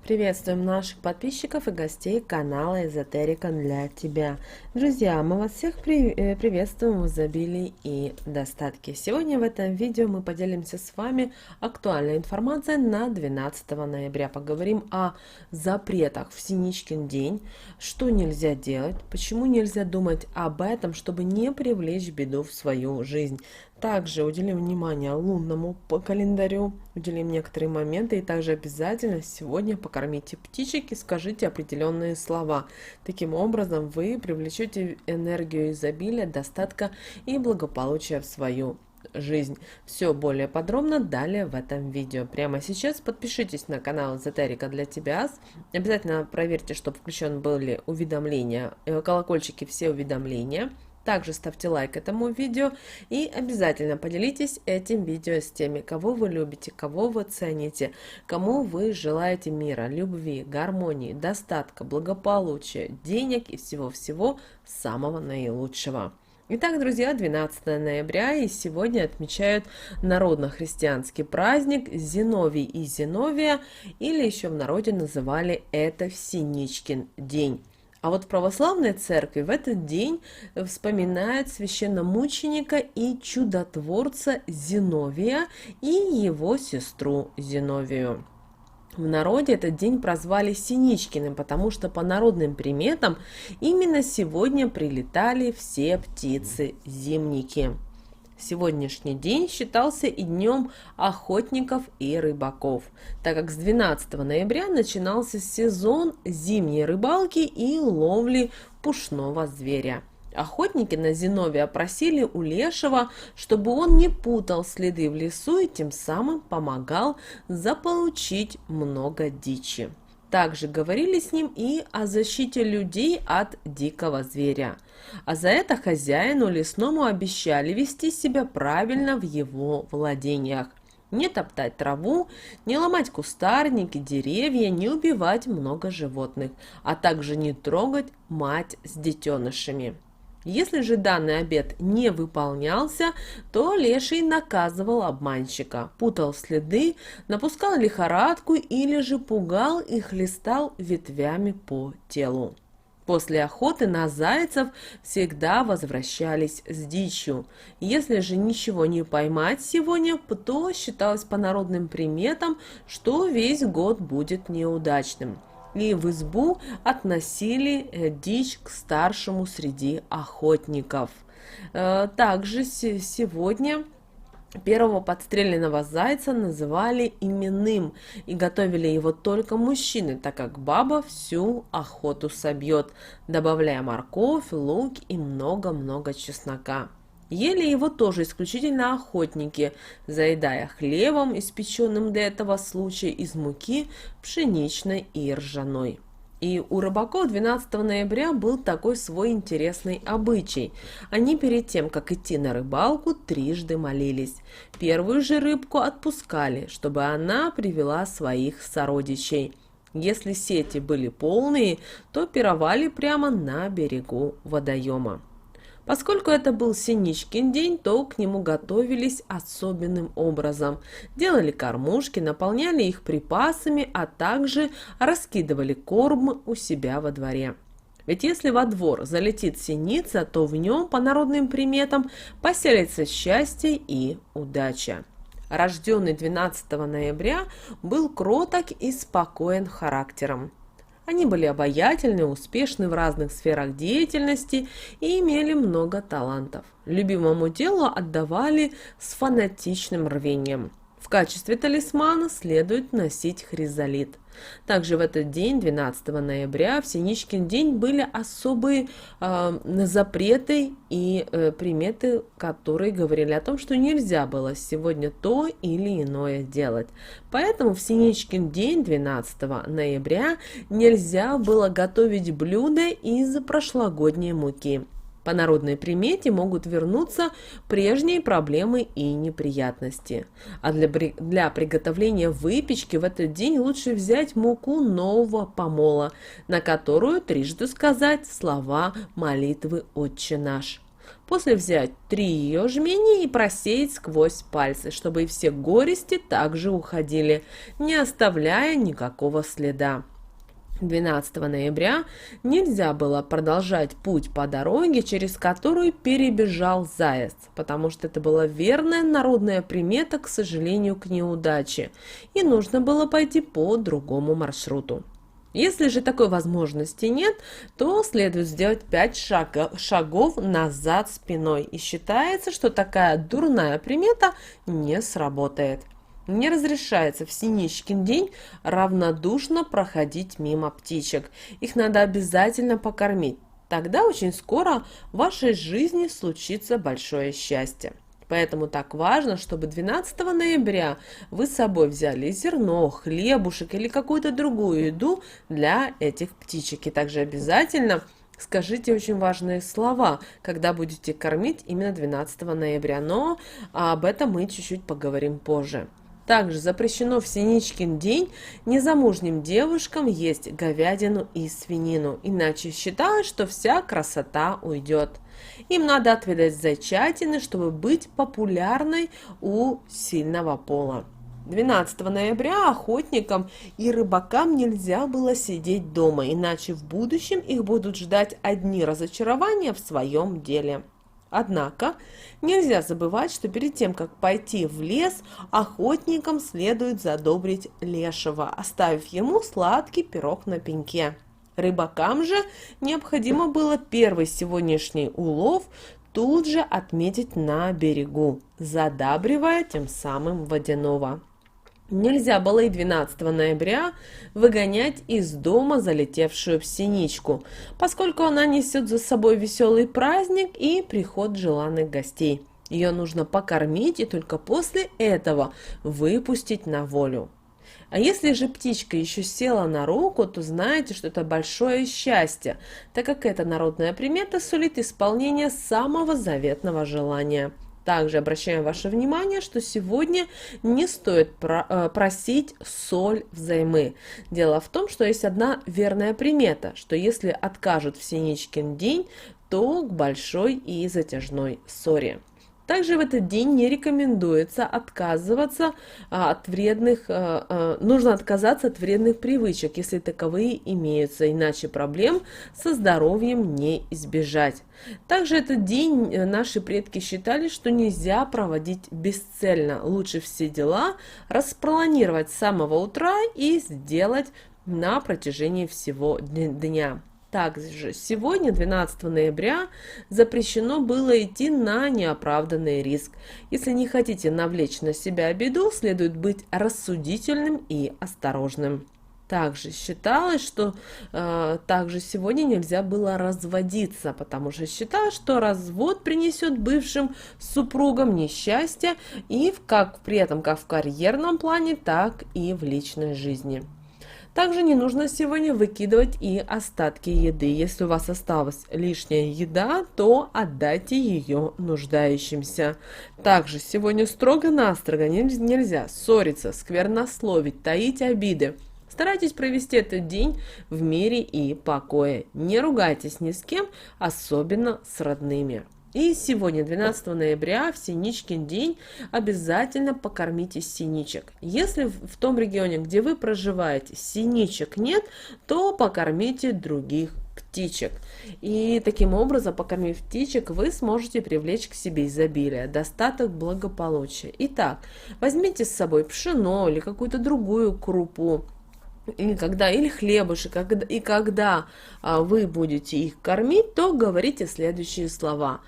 Приветствуем наших подписчиков и гостей канала Эзотерика для тебя. Друзья, мы вас всех приветствуем в изобилии и достатке. Сегодня в этом видео мы поделимся с вами актуальной информацией на 12 ноября. Поговорим о запретах в Синичкин день, что нельзя делать, почему нельзя думать об этом, чтобы не привлечь беду в свою жизнь. Также уделим внимание лунному календарю, уделим некоторые моменты и также обязательно сегодня покормите птичек и скажите определенные слова. Таким образом вы привлечете энергию изобилия, достатка и благополучия в свою жизнь. Все более подробно далее в этом видео. Прямо сейчас подпишитесь на канал Эзотерика для тебя. Обязательно проверьте, чтобы включен были уведомления, колокольчики, все уведомления. Также ставьте лайк этому видео и обязательно поделитесь этим видео с теми, кого вы любите, кого вы цените, кому вы желаете мира, любви, гармонии, достатка, благополучия, денег и всего-всего самого наилучшего. Итак, друзья, 12 ноября и сегодня отмечают народно-христианский праздник Зиновий и Зиновия, или еще в народе называли это Синичкин день. А вот в православной церкви в этот день вспоминают священномученика и чудотворца Зиновия и его сестру Зиновию. В народе этот день прозвали Синичкиным, потому что по народным приметам именно сегодня прилетали все птицы-зимники. Сегодняшний день считался и днем охотников и рыбаков, так как с 12 ноября начинался сезон зимней рыбалки и ловли пушного зверя. Охотники на Зиновия просили у Лешего, чтобы он не путал следы в лесу и тем самым помогал заполучить много дичи. Также говорили с ним и о защите людей от дикого зверя. А за это хозяину лесному обещали вести себя правильно в его владениях. Не топтать траву, не ломать кустарники, деревья, не убивать много животных, а также не трогать мать с детенышами. Если же данный обет не выполнялся, то Леший наказывал обманщика, путал следы, напускал лихорадку или же пугал и хлестал ветвями по телу. После охоты на зайцев всегда возвращались с дичью. Если же ничего не поймать сегодня, то считалось по народным приметам, что весь год будет неудачным. И в избу относили дичь к старшему среди охотников. Также сегодня первого подстреленного зайца называли именным и готовили его только мужчины, так как баба всю охоту собьет, добавляя морковь, лук и много-много чеснока. Ели его тоже исключительно охотники, заедая хлебом, испеченным для этого случая из муки пшеничной и ржаной. И у рыбаков 12 ноября был такой свой интересный обычай. Они перед тем, как идти на рыбалку, трижды молились. Первую же рыбку отпускали, чтобы она привела своих сородичей. Если сети были полные, то пировали прямо на берегу водоема. Поскольку это был Синичкин день, то к нему готовились особенным образом. Делали кормушки, наполняли их припасами, а также раскидывали корм у себя во дворе. Ведь если во двор залетит синица, то в нем, по народным приметам, поселится счастье и удача. Рожденный 12 ноября был кроток и спокоен характером. Они были обаятельны, успешны в разных сферах деятельности и имели много талантов. Любимому делу отдавали с фанатичным рвением. В качестве талисмана следует носить хризолит. Также в этот день, 12 ноября, в Синичкин день были особые запреты и приметы, которые говорили о том, что нельзя было сегодня то или иное делать. Поэтому в Синичкин день, 12 ноября, нельзя было готовить блюда из прошлогодней муки. По народной примете могут вернуться прежние проблемы и неприятности. А для приготовления выпечки в этот день лучше взять муку нового помола, на которую трижды сказать слова молитвы «Отче наш». После взять 3 ежемени и просеять сквозь пальцы, чтобы и все горести также уходили, не оставляя никакого следа. 12 ноября нельзя было продолжать путь по дороге, через которую перебежал заяц, потому что это была верная народная примета, к сожалению, к неудаче, и нужно было пойти по другому маршруту. Если же такой возможности нет, то следует сделать 5 шагов назад спиной, и считается, что такая дурная примета не сработает. Не разрешается в Синичкин день равнодушно проходить мимо птичек. Их надо обязательно покормить. Тогда очень скоро в вашей жизни случится большое счастье. Поэтому так важно, чтобы 12 ноября вы с собой взяли зерно, хлебушек или какую-то другую еду для этих птичек. И также обязательно скажите очень важные слова, когда будете кормить именно 12 ноября. Но об этом мы чуть-чуть поговорим позже. Также запрещено в Синичкин день незамужним девушкам есть говядину и свинину, иначе считают, что вся красота уйдет. Им надо отведать зайчатины, чтобы быть популярной у сильного пола. 12 ноября охотникам и рыбакам нельзя было сидеть дома, иначе в будущем их будут ждать одни разочарования в своем деле. Однако нельзя забывать, что перед тем, как пойти в лес, охотникам следует задобрить лешего, оставив ему сладкий пирог на пеньке. Рыбакам же необходимо было первый сегодняшний улов тут же отметить на берегу, задабривая тем самым водяного. Нельзя было и 12 ноября выгонять из дома залетевшую синичку, поскольку она несет за собой веселый праздник и приход желанных гостей. Ее нужно покормить и только после этого выпустить на волю. А если же птичка еще села на руку, то знаете, что это большое счастье, так как эта народная примета сулит исполнение самого заветного желания. Также обращаем ваше внимание, что сегодня не стоит просить соль взаймы. Дело в том, что есть одна верная примета, что если откажут в Синичкин день, то к большой и затяжной ссоре. Также в этот день не рекомендуется отказываться от вредных, нужно отказаться от вредных привычек, если таковые имеются, иначе проблем со здоровьем не избежать. Также этот день наши предки считали, что нельзя проводить бесцельно, лучше все дела распланировать с самого утра и сделать на протяжении всего дня. Также сегодня, 12 ноября, запрещено было идти на неоправданный риск. Если не хотите навлечь на себя беду, следует быть рассудительным и осторожным. Также считалось, что также сегодня нельзя было разводиться, потому что считалось, что развод принесет бывшим супругам несчастье и при этом как в карьерном плане, так и в личной жизни. Также не нужно сегодня выкидывать и остатки еды. Если у вас осталась лишняя еда, то отдайте ее нуждающимся. Также сегодня строго-настрого нельзя ссориться, сквернословить, таить обиды. Старайтесь провести этот день в мире и покое. Не ругайтесь ни с кем, особенно с родными. И сегодня, 12 ноября, в Синичкин день, обязательно покормите синичек. Если в том регионе, где вы проживаете, синичек нет, то покормите других птичек. И таким образом, покормив птичек, вы сможете привлечь к себе изобилие, достаток, благополучие. Итак, возьмите с собой пшено или какую-то другую крупу, или хлебушек, и когда вы будете их кормить, то говорите следующие слова.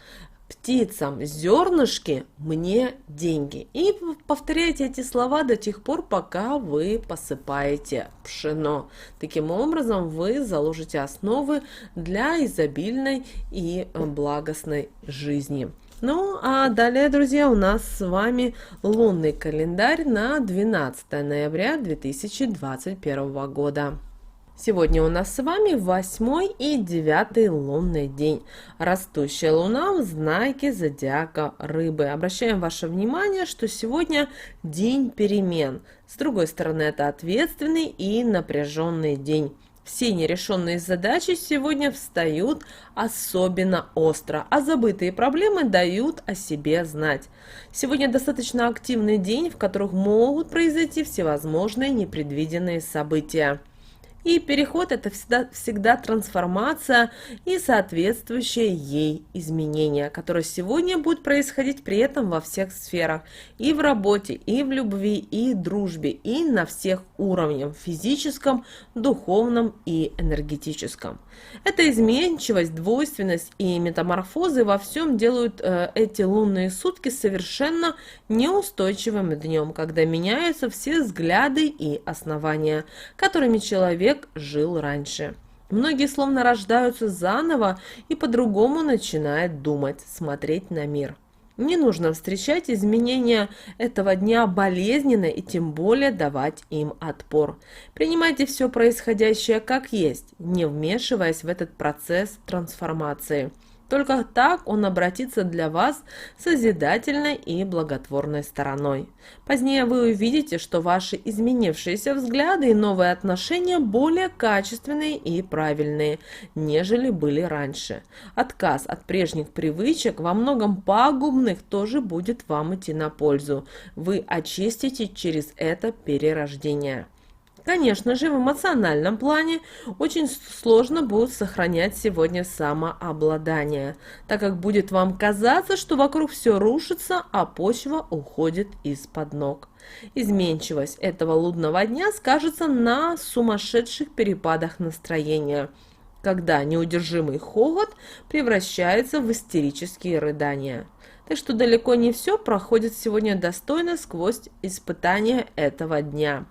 Птицам зернышки, мне деньги. И повторяйте эти слова до тех пор, пока вы посыпаете пшено. Таким образом, вы заложите основы для изобильной и благостной жизни. Ну, а далее, друзья, у нас с вами лунный календарь на 12 ноября 2021 года. Сегодня у нас с вами 8 и 9 лунный день. Растущая луна в знаке зодиака Рыбы. Обращаем ваше внимание, что сегодня день перемен. С другой стороны, это ответственный и напряженный день. Все нерешенные задачи сегодня встают особенно остро, а забытые проблемы дают о себе знать. Сегодня достаточно активный день, в которых могут произойти всевозможные непредвиденные события. И переход – это всегда трансформация и соответствующее ей изменение, которое сегодня будет происходить при этом во всех сферах. И в работе, и в любви, и дружбе, и на всех уровнях – физическом, духовном и энергетическом. Эта изменчивость, двойственность и метаморфозы во всем делают эти лунные сутки совершенно неустойчивым днем, когда меняются все взгляды и основания, которыми человек жил раньше. Многие словно рождаются заново и по-другому начинают думать, смотреть на мир. Не нужно встречать изменения этого дня болезненно и тем более давать им отпор. Принимайте все происходящее как есть, не вмешиваясь в этот процесс трансформации. Только так он обратится для вас созидательной и благотворной стороной. Позднее вы увидите, что ваши изменившиеся взгляды и новые отношения более качественные и правильные, нежели были раньше. Отказ от прежних привычек, во многом пагубных, тоже будет вам идти на пользу. Вы очистите через это перерождение. Конечно же, в эмоциональном плане очень сложно будет сохранять сегодня самообладание, так как будет вам казаться, что вокруг все рушится, а почва уходит из-под ног. Изменчивость этого лунного дня скажется на сумасшедших перепадах настроения, когда неудержимый хохот превращается в истерические рыдания. Так что далеко не все проходит сегодня достойно сквозь испытания этого дня.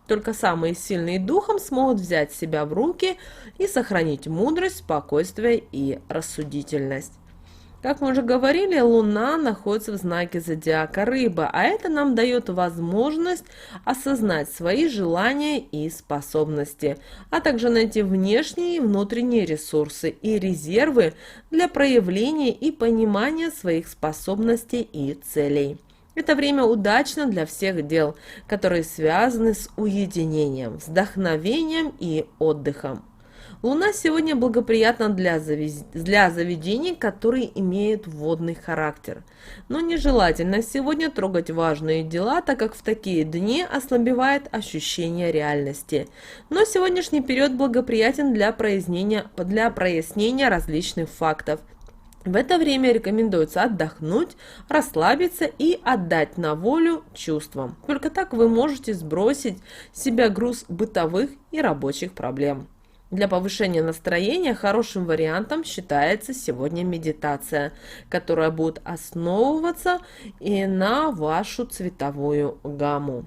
Только самые сильные духом смогут взять себя в руки и сохранить мудрость, спокойствие и рассудительность. Как мы уже говорили, Луна находится в знаке зодиака Рыба, а это нам дает возможность осознать свои желания и способности, а также найти внешние и внутренние ресурсы и резервы для проявления и понимания своих способностей и целей. Это время удачно для всех дел, которые связаны с уединением, вдохновением и отдыхом. Луна сегодня благоприятна для заведений, которые имеют водный характер. Но нежелательно сегодня трогать важные дела, так как в такие дни ослабевает ощущение реальности. Но сегодняшний период благоприятен для прояснения различных фактов. В это время рекомендуется отдохнуть, расслабиться и отдать на волю чувствам. Только так вы можете сбросить с себя груз бытовых и рабочих проблем. Для повышения настроения хорошим вариантом считается сегодня медитация, которая будет основываться и на вашу цветовую гамму.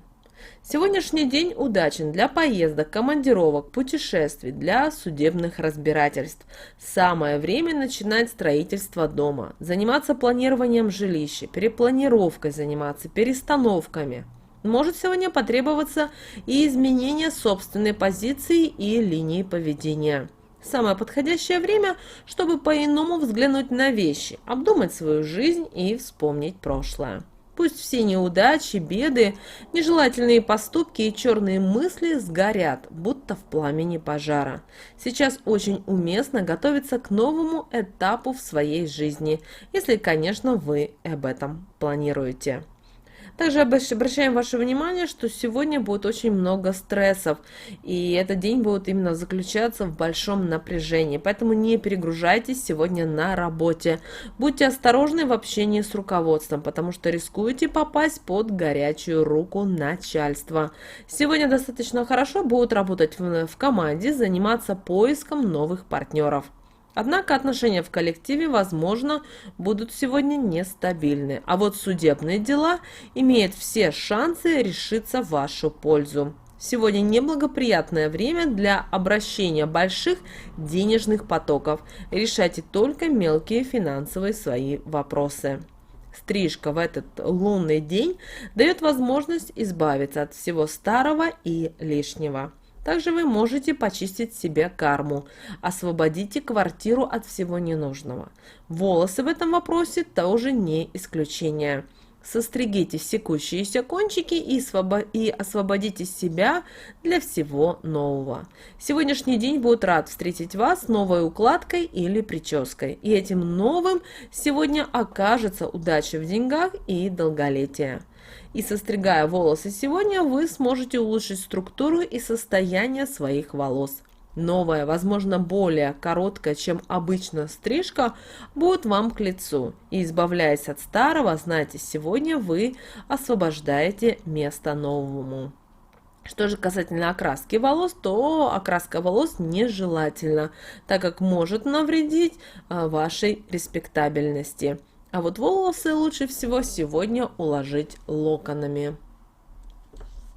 Сегодняшний день удачен для поездок, командировок, путешествий, для судебных разбирательств. Самое время начинать строительство дома, заниматься планированием жилища, перепланировкой заниматься, перестановками. Может сегодня потребоваться и изменение собственной позиции и линии поведения. Самое подходящее время, чтобы по-иному взглянуть на вещи, обдумать свою жизнь и вспомнить прошлое. Пусть все неудачи, беды, нежелательные поступки и черные мысли сгорят, будто в пламени пожара. Сейчас очень уместно готовиться к новому этапу в своей жизни, если, конечно, вы об этом планируете. Также обращаем ваше внимание, что сегодня будет очень много стрессов, и этот день будет именно заключаться в большом напряжении, поэтому не перегружайтесь сегодня на работе. Будьте осторожны в общении с руководством, потому что рискуете попасть под горячую руку начальства. Сегодня достаточно хорошо будут работать в команде, заниматься поиском новых партнеров. Однако отношения в коллективе, возможно, будут сегодня нестабильны, а вот судебные дела имеют все шансы решиться в вашу пользу. Сегодня неблагоприятное время для обращения больших денежных потоков. Решайте только мелкие финансовые свои вопросы. Стрижка в этот лунный день дает возможность избавиться от всего старого и лишнего. Также вы можете почистить себе карму, освободите квартиру от всего ненужного. Волосы в этом вопросе тоже не исключение. Состригите секущиеся кончики и освободите себя для всего нового. Сегодняшний день будет рад встретить вас новой укладкой или прической. И этим новым сегодня окажется удача в деньгах и долголетие. И состригая волосы сегодня, вы сможете улучшить структуру и состояние своих волос. Новая, возможно, более короткая, чем обычно стрижка, будет вам к лицу. И избавляясь от старого, знайте, сегодня вы освобождаете место новому. Что же касательно окраски волос, то окраска волос нежелательна, так как может навредить вашей респектабельности. А вот волосы лучше всего сегодня уложить локонами.